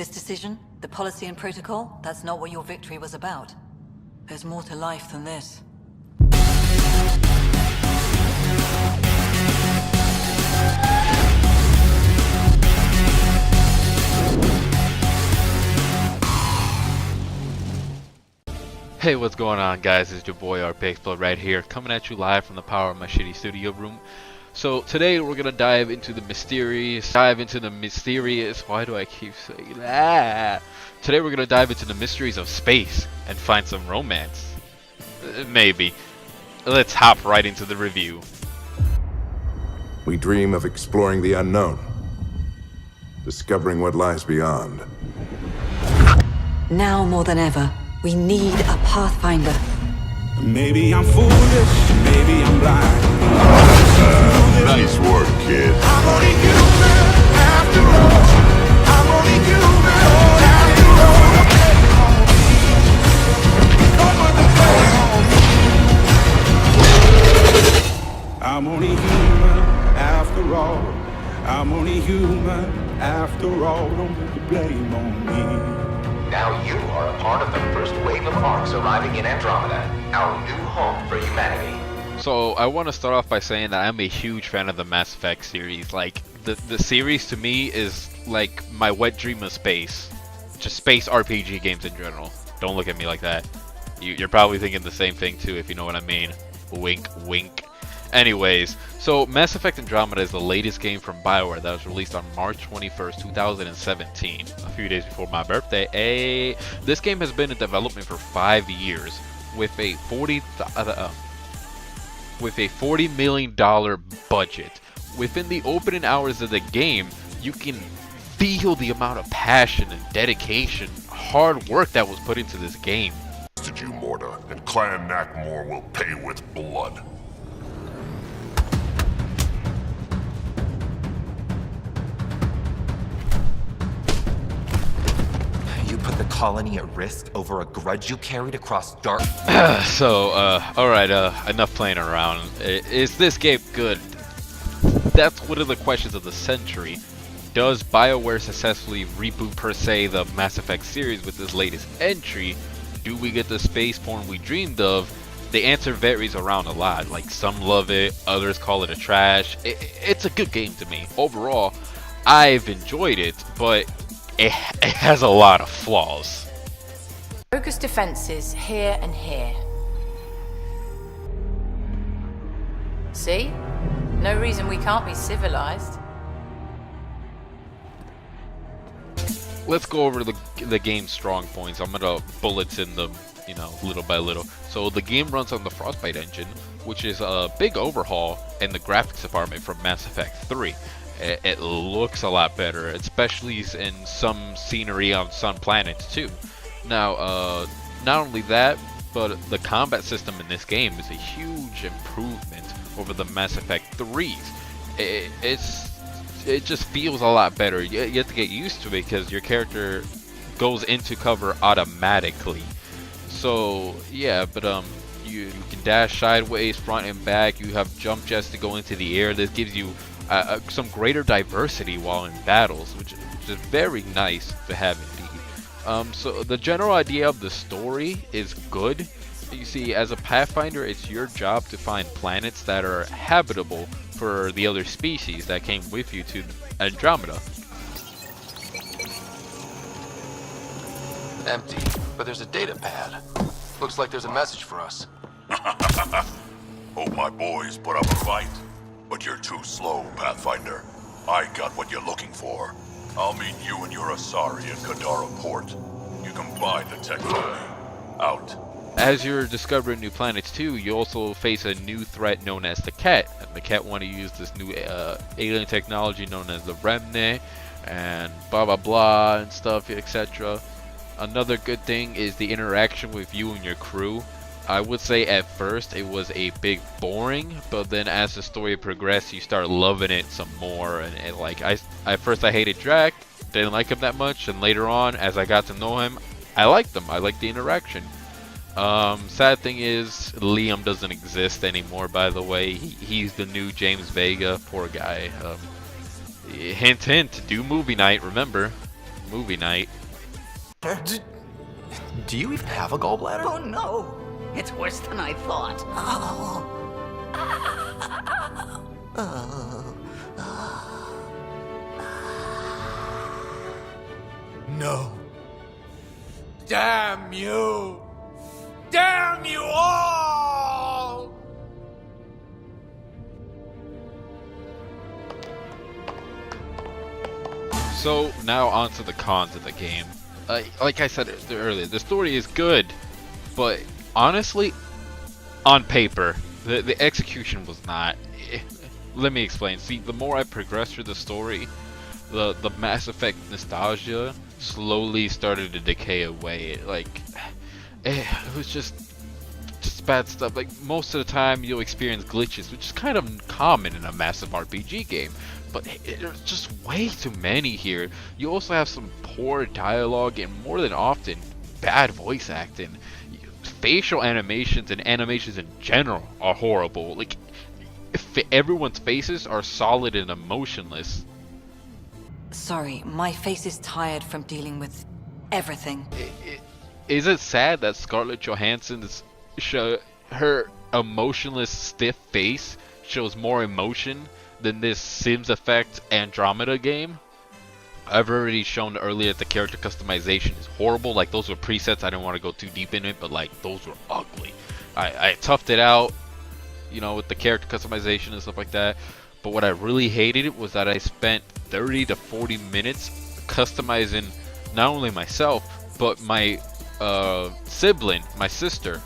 This decision, the policy and protocol, that's not what your victory was about. There's more to life than this. Hey, what's going on, guys? It's your boy RPXplode right here, coming at you live from the power of my shitty studio room. So today we're gonna dive into the mysterious. Why do I keep saying that? Today we're gonna dive into the mysteries of space and find some romance. Maybe. Let's hop right into the review. We dream of exploring the unknown, discovering what lies beyond. Now more than ever, we need a pathfinder. Maybe I'm foolish, maybe I'm blind. Nice work, kid. I'm only human after all. I'm only human after all. Over the place. I'm only human after all. I'm only human after all. Don't put the blame on me. Now you are a part of the first wave of arcs arriving in Andromeda, our new home for humanity. So I want to start off by saying that I'm a huge fan of the Mass Effect series. Like the series to me is like my wet dream of space, just space RPG games in general. Don't look at me like that. You're probably thinking the same thing too, if you know what I mean. Wink, wink. Anyways, so Mass Effect Andromeda is the latest game from Bioware that was released on March 21st, 2017, a few days before my birthday. This game has been in development for 5 years with a $40 million budget. Within the opening hours of the game, you can feel the amount of passion and dedication, hard work that was put into this game. To you, Morta, and Clan Nakmor will pay with blood. You put the colony at risk over a grudge you carried across dark... Alright, enough playing around. Is this game good? That's one of the questions of the century. Does BioWare successfully reboot, per se, the Mass Effect series with this latest entry? Do we get the space porn we dreamed of? The answer varies around a lot. Like, some love it, others call it a trash. It's a good game to me. Overall, I've enjoyed it, but it has a lot of flaws. Focus defenses here and here. See? No reason we can't be civilized. Let's go over the game's strong points. I'm gonna bulletin them, little by little. So the game runs on the Frostbite engine, which is a big overhaul in the graphics department from Mass Effect 3. It looks a lot better, especially in some scenery on some planets too. Now, not only that, but the combat system in this game is a huge improvement over the Mass Effect 3's. It just feels a lot better. You have to get used to it because your character goes into cover automatically. So yeah, but you can dash sideways, front and back. You have jump jets to go into the air. This gives you some greater diversity while in battles, which is very nice to have indeed. So the general idea of the story is good. You see, as a Pathfinder, it's your job to find planets that are habitable for the other species that came with you to Andromeda. Empty, but there's a data pad. Looks like there's a message for us. Hope my boys put up a fight, but you're too slow, Pathfinder. I got what you're looking for. I'll meet you and your Asari at Kadara Port. You can buy the tech from me. Out. As you're discovering new planets too, you also face a new threat known as the Cat. And the Cat want to use this new alien technology known as the Remnant, and blah blah blah and stuff, etc. Another good thing is the interaction with you and your crew. I would say at first it was a bit boring, but then as the story progressed, you start loving it some more. And at first I hated Drac, didn't like him that much, and later on, as I got to know him, I liked him. I liked the interaction. Sad thing is Liam doesn't exist anymore, by the way. He's the new James Vega. Poor guy. Hint hint, do movie night, remember. movie night. Do you even have a gallbladder? Oh no! It's worse than I thought. No. Damn you! Damn you all! So now on to the cons of the game. Like I said earlier, the story is good, but honestly, on paper, the execution was not. Let me explain. See, the more I progressed through the story, the Mass Effect nostalgia slowly started to decay away. Like, it was just bad stuff. Like, most of the time you'll experience glitches, which is kind of common in a massive RPG game, but there's just way too many here. You also have some poor dialogue and, more than often, bad voice acting. Facial animations and animations in general are horrible. Like, everyone's faces are solid and emotionless. Sorry, my face is tired from dealing with everything. Is it sad that Scarlett Johansson's her emotionless, stiff face shows more emotion than this Mass Effect Andromeda game? I've already shown earlier that the character customization is horrible. Like, those were presets. I didn't want to go too deep in it, but like, those were ugly. I toughed it out, you know, with the character customization and stuff like that. But what I really hated was that I spent 30 to 40 minutes customizing not only myself, but my sibling, my sister.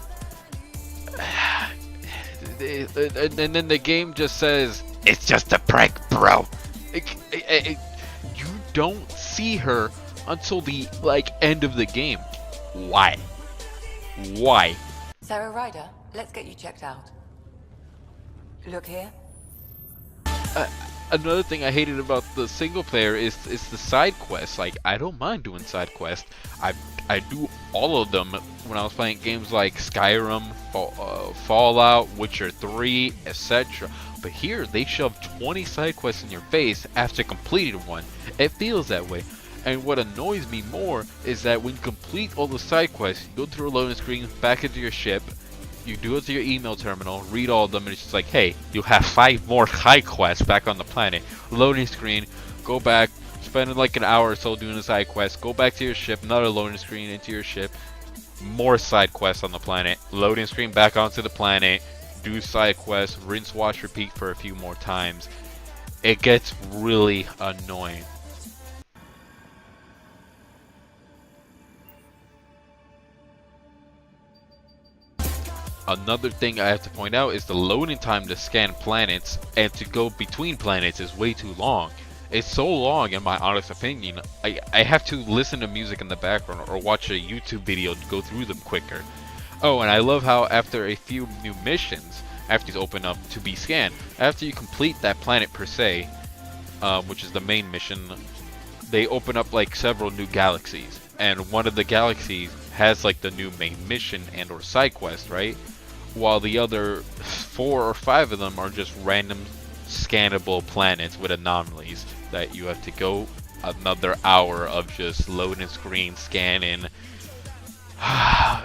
And then the game just says, it's just a prank, bro. You don't see her until the end of the game. Why? Sarah Ryder, let's get you checked out. Look here. Another thing I hated about the single player is the side quests. Like, I don't mind doing side quests. I do all of them when I was playing games like Skyrim, Fallout, Witcher 3, etc. But here, they shove 20 side quests in your face after completing one. It feels that way. And what annoys me more is that when you complete all the side quests, you go through a loading screen, back into your ship, you do it to your email terminal, read all of them, and it's just like, hey, you have 5 more side quests back on the planet. Loading screen, go back, spend like an hour or so doing the side quest, go back to your ship, another loading screen into your ship, more side quests on the planet, loading screen back onto the planet, do side quests, rinse, wash, repeat for a few more times. It gets really annoying. Another thing I have to point out is the loading time to scan planets and to go between planets is way too long. It's so long, in my honest opinion, I have to listen to music in the background or watch a YouTube video to go through them quicker. Oh, and I love how after a few new missions, after these open up to be scanned, after you complete that planet per se, which is the main mission, they open up like several new galaxies. And one of the galaxies has like the new main mission and or side quest, right? While the other 4 or 5 of them are just random scannable planets with anomalies that you have to go another hour of just loading screen scanning.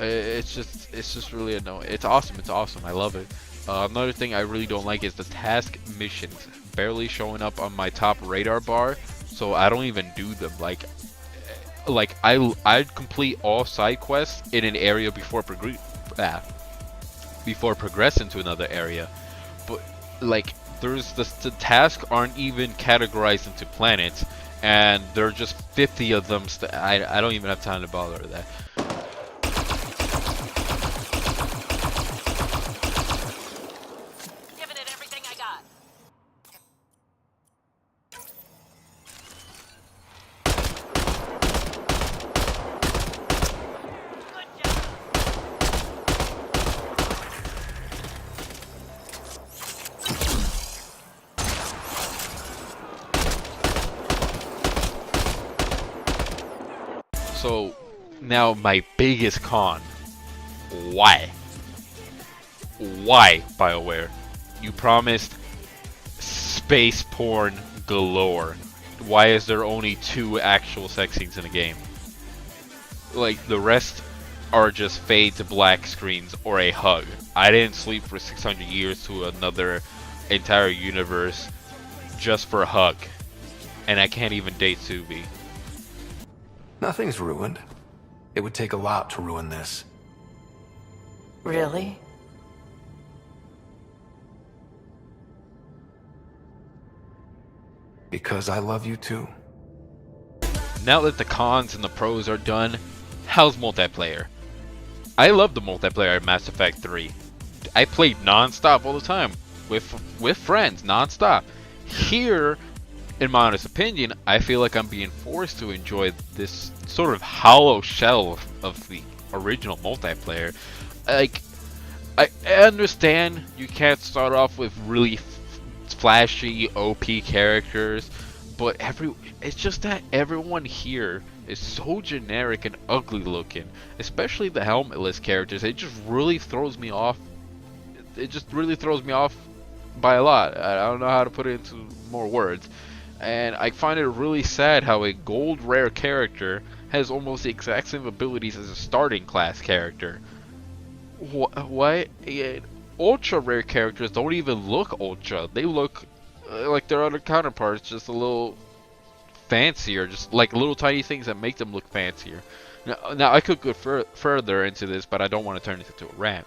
It's just really annoying. It's awesome. I love it. Another thing I really don't like is the task missions barely showing up on my top radar bar, so I don't even do them. Like I'd complete all side quests in an area before progressing to another area, but like there's the tasks aren't even categorized into planets, and there are just 50 of them. I don't even have time to bother with that. Giving it everything I got. So now my biggest con. Why? Why, BioWare? You promised space porn galore. why is there only 2 actual sex scenes in the game? Like, the rest are just fade to black screens or a hug. I didn't sleep for 600 years to another entire universe just for a hug. And I can't even date Subi. Nothing's ruined. It would take a lot to ruin this. Really? Because I love you too. Now that the cons and the pros are done, how's multiplayer? I love the multiplayer in Mass Effect 3. I played non-stop all the time with friends, non-stop. Here, in my honest opinion, I feel like I'm being forced to enjoy this sort of hollow shell of the original multiplayer. Like, I understand you can't start off with really flashy OP characters, but it's just that everyone here is so generic and ugly looking, especially the helmetless characters. It just really throws me off. It just really throws me off by a lot. I don't know how to put it into more words. And I find it really sad how a gold rare character has almost the exact same abilities as a starting class character. What? Ultra rare characters don't even look ultra. They look like their other counterparts, just a little fancier, just like little tiny things that make them look fancier. Now I could go further into this, but I don't want to turn it into a rant.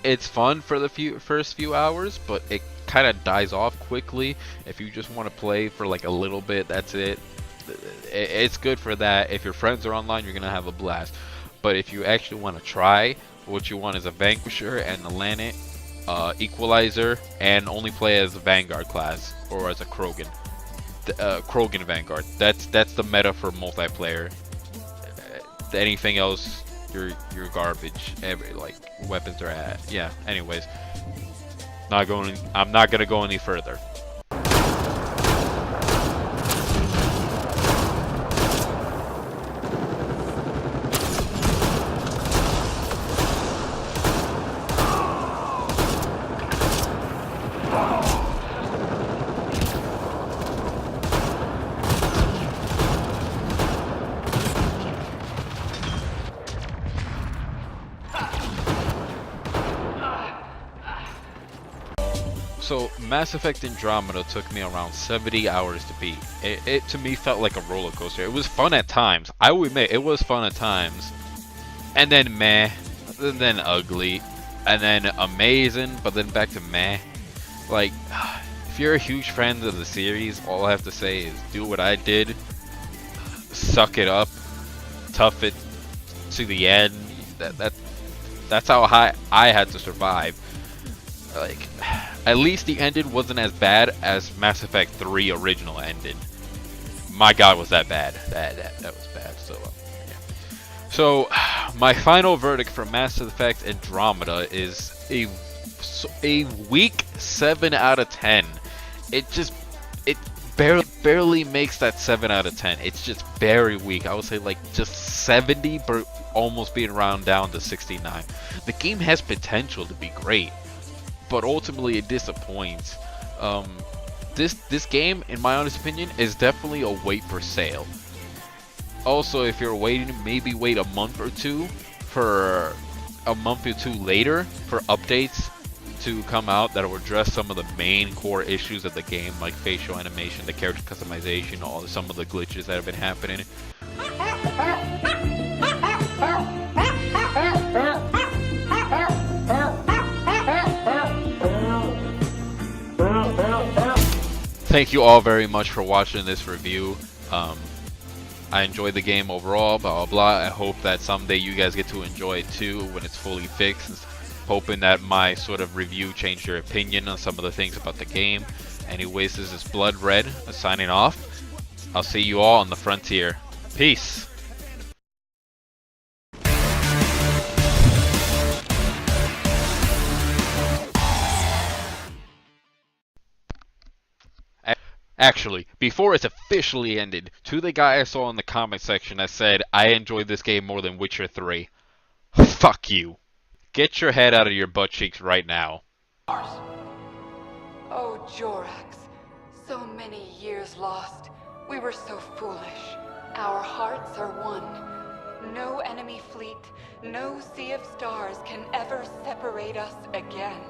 It's fun for the first few hours, but it kind of dies off quickly. If you just want to play for like a little bit, that's it. It's good for that. If your friends are online, you're gonna have a blast. But if you actually want to try, what you want is a Vanquisher and a Lanet, Equalizer, and only play as a Vanguard class or as a Krogan. Krogan Vanguard. That's the meta for multiplayer. Anything else, you're garbage. Like weapons are at. Yeah. Anyways, I'm not gonna go any further. So, Mass Effect Andromeda took me around 70 hours to beat. It to me felt like a roller coaster. It was fun at times. I will admit, it was fun at times. And then meh. And then ugly. And then amazing, but then back to meh. Like, if you're a huge fan of the series, all I have to say is do what I did. Suck it up. Tough it to the end. That's how I had to survive. Like, at least the ending wasn't as bad as Mass Effect 3 original ended. My god, was that bad. That was bad. So, yeah. So, my final verdict for Mass Effect Andromeda is a weak 7 out of 10. It barely makes that 7 out of 10. It's just very weak. I would say like just 70, but almost being round down to 69. The game has potential to be great, but ultimately it disappoints. This game, in my honest opinion, is definitely a wait for sale. Also, if you're waiting, maybe wait a month or two later for updates to come out that will address some of the main core issues of the game, like facial animation, the character customization, some of the glitches that have been happening. Thank you all very much for watching this review. I enjoyed the game overall, blah blah blah. I hope that someday you guys get to enjoy it too when it's fully fixed. Hoping that my sort of review changed your opinion on some of the things about the game. Anyways, this is Blood Red signing off. I'll see you all on the frontier. Peace. Actually, before it's officially ended, to the guy I saw in the comment section that said, I enjoyed this game more than Witcher 3. Fuck you. Get your head out of your butt cheeks right now. Oh, Jorax. So many years lost. We were so foolish. Our hearts are one. No enemy fleet, no sea of stars can ever separate us again.